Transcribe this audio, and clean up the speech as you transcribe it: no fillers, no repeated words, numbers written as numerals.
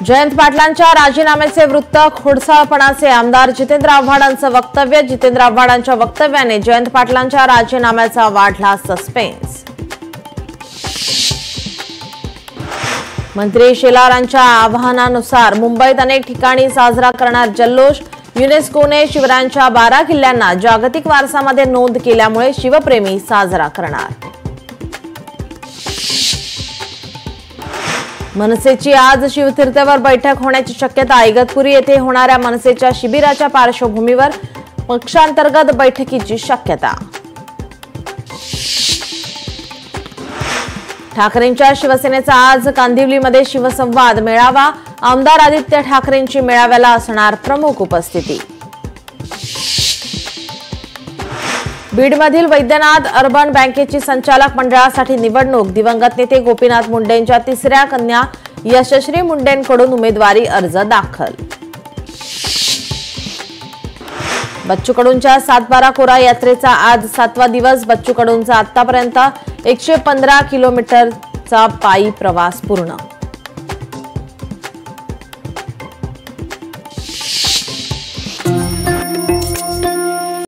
जयंत पाटलांच्या राजीनाम्याचे वृत्त खोडसाळपणाचे आमदार जितेंद्र आव्हाडांचं वक्तव्य। जितेंद्र आव्हाडांच्या वक्तव्याने जयंत पाटलांच्या राजीनाम्याचा वाढला सस्पेन्स। मंत्री शेलारांच्या आवाहनानुसार मुंबईत अनेक ठिकाणी साजरा करणार जल्लोष। युनेस्कोने शिवरायांच्या 12 किल्ल्यांना जागतिक वारसामध्ये नोंद केल्यामुळे शिवप्रेमी साजरा करणार। मनसेची आज शिवतीर्थवर बैठक होण्याची शक्यता। इगतपुरी येथे होणाऱ्या मनसेच्या शिबिराच्या पार्श्वभूमीवर पक्षांतर्गत बैठकीची शक्यता। ठाकरेंच्या शिवसेनेचा आज कांदिवलीमध्ये शिवसंवाद मेळावा। आमदार आदित्य ठाकरेंची मेळाव्याला असणार प्रमुख उपस्थिती। बीडमधील वैद्यनाथ अर्बन बँकेची संचालक मंडळासाठी निवडणूक। दिवंगत नेते गोपीनाथ मुंडेंच्या तिसऱ्या कन्या यशश्री मुंडेंकडून उमेदवारी अर्ज दाखल। बच्चू कडूंच्या सातबारा कोरा यात्रेचा आज 7वा दिवस। बच्चू कडूंचा आतापर्यंत 115 किलोमीटरचा पायी प्रवास पूर्ण।